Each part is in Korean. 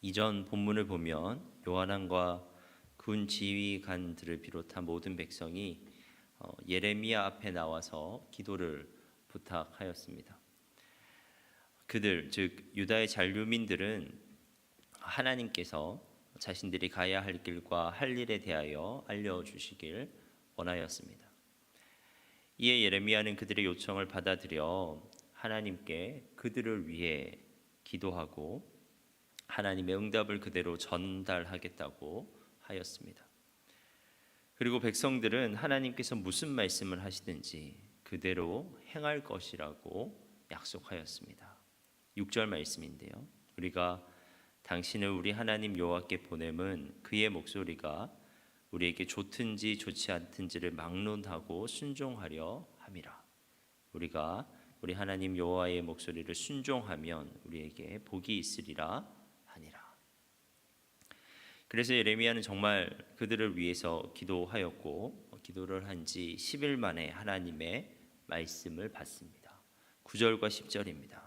이전 본문을 보면 요한왕과 군 지휘관들을 비롯한 모든 백성이 예레미야 앞에 나와서 기도를 부탁하였습니다. 그들, 즉 유다의 잔류민들은 하나님께서 자신들이 가야 할 길과 할 일에 대하여 알려주시길 원하였습니다. 이에 예레미야는 그들의 요청을 받아들여 하나님께 그들을 위해 기도하고 하나님의 응답을 그대로 전달하겠다고 하였습니다. 그리고 백성들은 하나님께서 무슨 말씀을 하시든지 그대로 행할 것이라고 약속하였습니다. 6절 말씀인데요. 우리가 당신을 우리 하나님 여호와께 보냄은 그의 목소리가 우리에게 좋든지 좋지 않든지를 막론하고 순종하려 함이라. 우리가 우리 하나님 여호와의 목소리를 순종하면 우리에게 복이 있으리라 하니라. 그래서 예레미야는 정말 그들을 위해서 기도하였고 기도를 한 지 10일 만에 하나님의 말씀을 받습니다. 9절과 10절입니다.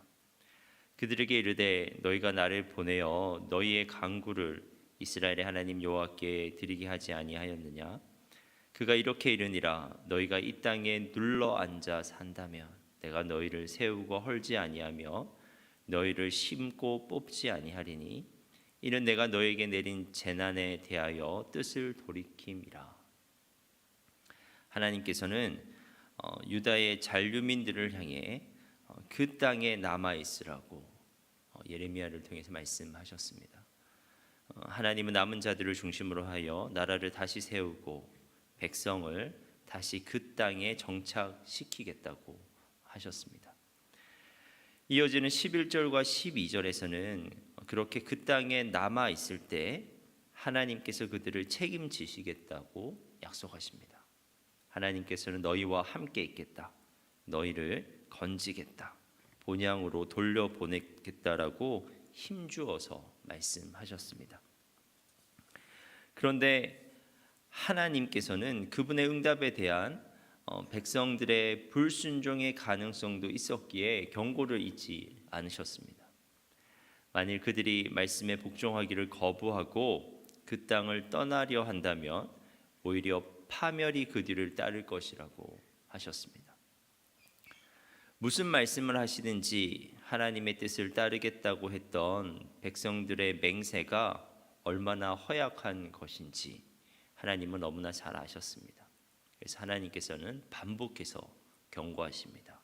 그들에게 이르되 너희가 나를 보내어 너희의 간구를 이스라엘의 하나님 여호와께 드리게 하지 아니하였느냐? 그가 이렇게 이르니라. 너희가 이 땅에 눌러 앉아 산다면 내가 너희를 세우고 헐지 아니하며 너희를 심고 뽑지 아니하리니 이는 내가 너희에게 내린 재난에 대하여 뜻을 돌이킴이라. 하나님께서는 유다의 잔류민들을 향해 그 땅에 남아 있으라고 예레미야를 통해서 말씀하셨습니다. 하나님은 남은 자들을 중심으로 하여 나라를 다시 세우고 백성을 다시 그 땅에 정착시키겠다고 하셨습니다. 이어지는 11절과 12절에서는 그렇게 그 땅에 남아 있을 때 하나님께서 그들을 책임지시겠다고 약속하십니다. 하나님께서는 너희와 함께 있겠다. 너희를 건지겠다. 본향으로 돌려보내겠다라고 힘주어서 말씀하셨습니다. 그런데 하나님께서는 그분의 응답에 대한 백성들의 불순종의 가능성도 있었기에 경고를 잊지 않으셨습니다. 만일 그들이 말씀에 복종하기를 거부하고 그 땅을 떠나려 한다면 오히려 파멸이 그 뒤를 따를 것이라고 하셨습니다. 무슨 말씀을 하시든지 하나님의 뜻을 따르겠다고 했던 백성들의 맹세가 얼마나 허약한 것인지 하나님은 너무나 잘 아셨습니다. 그래서 하나님께서는 반복해서 경고하십니다.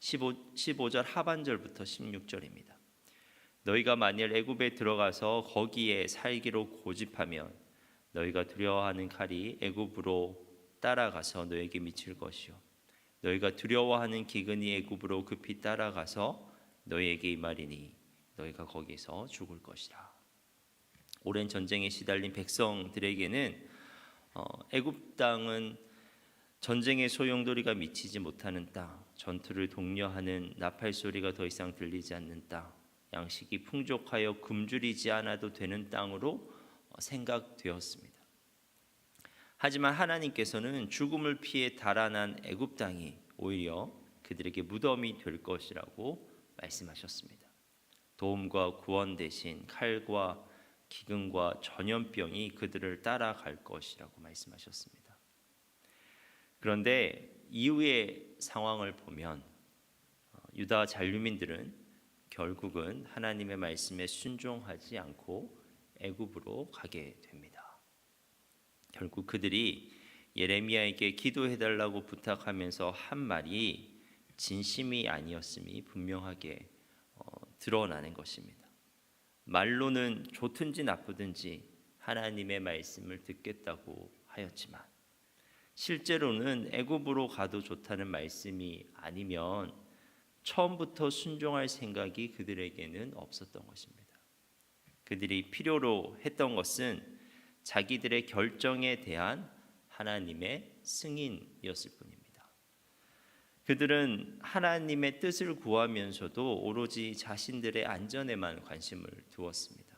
15절 하반절부터 16절입니다. 너희가 만일 애굽에 들어가서 거기에 살기로 고집하면 너희가 두려워하는 칼이 애굽으로 따라가서 너에게 미칠 것이요 너희가 두려워하는 기근이 애굽으로 급히 따라가서 너희에게 임하리니 너희가 거기서 죽을 것이라. 오랜 전쟁에 시달린 백성들에게는 애굽 땅은 전쟁의 소용돌이가 미치지 못하는 땅, 전투를 독려하는 나팔 소리가 더 이상 들리지 않는 땅, 양식이 풍족하여 굶주리지 않아도 되는 땅으로 생각되었습니다. 하지만 하나님께서는 죽음을 피해 달아난 애굽 땅이 오히려 그들에게 무덤이 될 것이라고 말씀하셨습니다. 도움과 구원 대신 칼과 기근과 전염병이 그들을 따라갈 것이라고 말씀하셨습니다. 그런데 이후의 상황을 보면 유다 잔류민들은 결국은 하나님의 말씀에 순종하지 않고 애굽으로 가게 됩니다. 결국 그들이 예레미야에게 기도해달라고 부탁하면서 한 말이 진심이 아니었음이 분명하게 드러나는 것입니다. 말로는 좋든지 나쁘든지 하나님의 말씀을 듣겠다고 하였지만 실제로는 애굽으로 가도 좋다는 말씀이 아니면 처음부터 순종할 생각이 그들에게는 없었던 것입니다. 그들이 필요로 했던 것은 자기들의 결정에 대한 하나님의 승인이었을 뿐입니다. 그들은 하나님의 뜻을 구하면서도 오로지 자신들의 안전에만 관심을 두었습니다.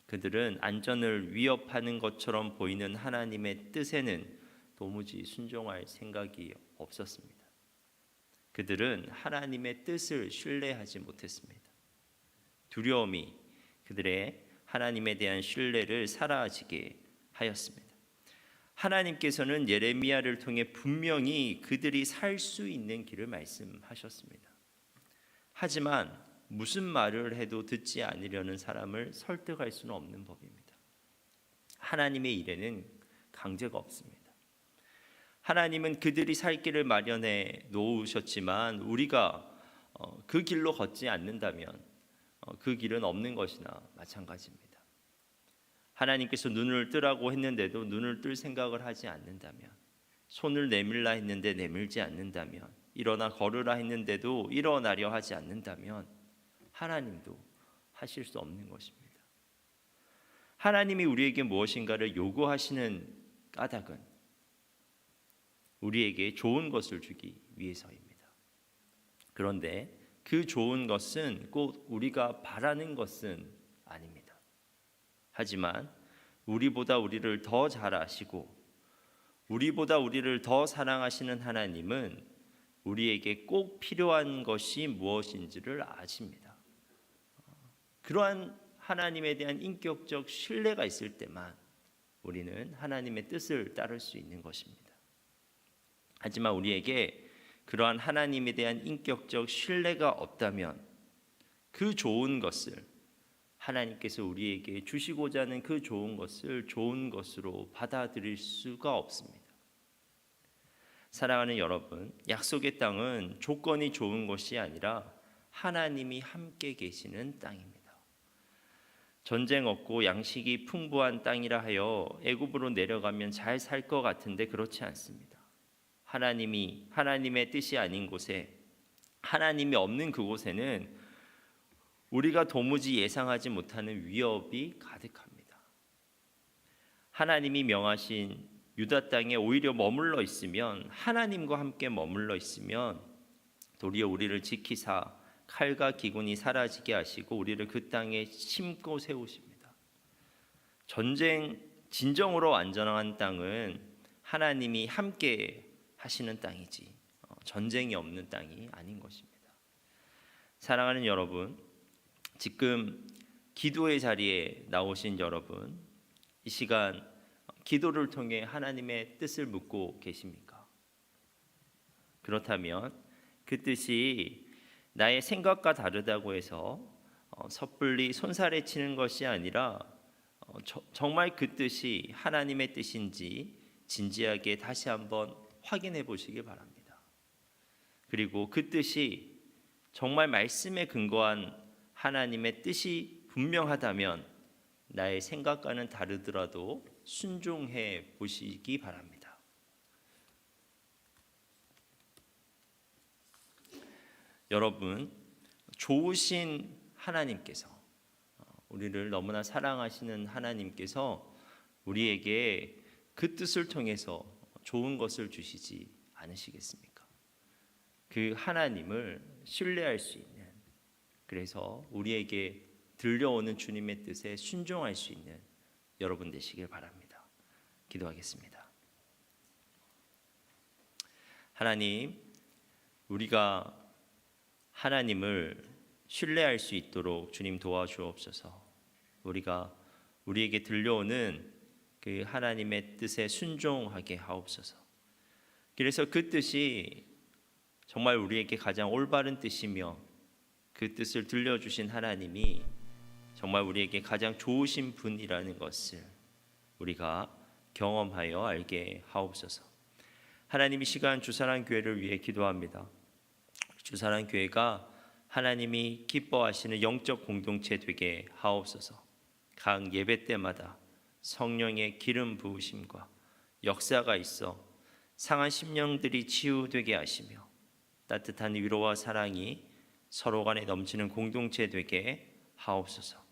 그들은 안전을 위협하는 것처럼 보이는 하나님의 뜻에는 도무지 순종할 생각이 없었습니다. 그들은 하나님의 뜻을 신뢰하지 못했습니다. 두려움이 그들의 하나님에 대한 신뢰를 사라지게 하였습니다. 하나님께서는 예레미야를 통해 분명히 그들이 살 수 있는 길을 말씀하셨습니다. 하지만 무슨 말을 해도 듣지 않으려는 사람을 설득할 수는 없는 법입니다. 하나님의 일에는 강제가 없습니다. 하나님은 그들이 살 길을 마련해 놓으셨지만 우리가 그 길로 걷지 않는다면 그 길은 없는 것이나 마찬가지입니다. 하나님께서 눈을 뜨라고 했는데도 눈을 뜰 생각을 하지 않는다면, 손을 내밀라 했는데 내밀지 않는다면, 일어나 걸으라 했는데도 일어나려 하지 않는다면 하나님도 하실 수 없는 것입니다. 하나님이 우리에게 무엇인가를 요구하시는 까닭은 우리에게 좋은 것을 주기 위해서입니다. 그런데 그 좋은 것은 꼭 우리가 바라는 것은 아닙니다. 하지만 우리보다 우리를 더 잘 아시고 우리보다 우리를 더 사랑하시는 하나님은 우리에게 꼭 필요한 것이 무엇인지를 아십니다. 그러한 하나님에 대한 인격적 신뢰가 있을 때만 우리는 하나님의 뜻을 따를 수 있는 것입니다. 하지만 우리에게 그러한 하나님에 대한 인격적 신뢰가 없다면 그 좋은 것을 하나님께서 우리에게 주시고자 하는 그 좋은 것을 좋은 것으로 받아들일 수가 없습니다. 사랑하는 여러분, 약속의 땅은 조건이 좋은 것이 아니라 하나님이 함께 계시는 땅입니다. 전쟁 없고 양식이 풍부한 땅이라 하여 애굽으로 내려가면 잘 살 것 같은데 그렇지 않습니다. 하나님의 뜻이 아닌 곳에, 하나님이 없는 그곳에는 우리가 도무지 예상하지 못하는 위협이 가득합니다. 하나님이 명하신 유다 땅에 오히려 머물러 있으면, 하나님과 함께 머물러 있으면 도리어 우리를 지키사 칼과 기근이 사라지게 하시고 우리를 그 땅에 심고 세우십니다. 진정으로 안전한 땅은 하나님이 함께 하시는 땅이지 전쟁이 없는 땅이 아닌 것입니다. 사랑하는 여러분, 지금 기도의 자리에 나오신 여러분, 이 시간 기도를 통해 하나님의 뜻을 묻고 계십니까? 그렇다면 그 뜻이 나의 생각과 다르다고 해서 섣불리 손살에 치는 것이 아니라 정말 그 뜻이 하나님의 뜻인지 진지하게 다시 한번 확인해 보시기 바랍니다. 그리고 그 뜻이 정말 말씀에 근거한 하나님의 뜻이 분명하다면 나의 생각과는 다르더라도 순종해 보시기 바랍니다. 여러분, 좋으신 하나님께서, 우리를 너무나 사랑하시는 하나님께서 우리에게 그 뜻을 통해서 좋은 것을 주시지 않으시겠습니까? 그 하나님을 신뢰할 수 있는, 그래서 우리에게 들려오는 주님의 뜻에 순종할 수 있는 여러분 되시길 바랍니다. 기도하겠습니다. 하나님, 우리가 하나님을 신뢰할 수 있도록 주님 도와주옵소서. 우리에게 들려오는 그 하나님의 뜻에 순종하게 하옵소서. 그래서 그 뜻이 정말 우리에게 가장 올바른 뜻이며 그 뜻을 들려주신 하나님이 정말 우리에게 가장 좋으신 분이라는 것을 우리가 경험하여 알게 하옵소서. 하나님, 이 시간 주사랑교회를 위해 기도합니다. 주사랑교회가 하나님이 기뻐하시는 영적 공동체 되게 하옵소서. 각 예배 때마다 성령의 기름 부으심과 역사가 있어 상한 심령들이 치유되게 하시며 따뜻한 위로와 사랑이 서로 간에 넘치는 공동체 되게 하옵소서.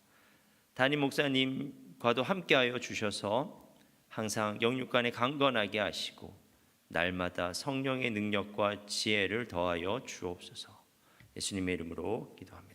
담임 목사님과도 함께하여 주셔서 항상 영육 간에 강건하게 하시고 날마다 성령의 능력과 지혜를 더하여 주옵소서. 예수님의 이름으로 기도합니다.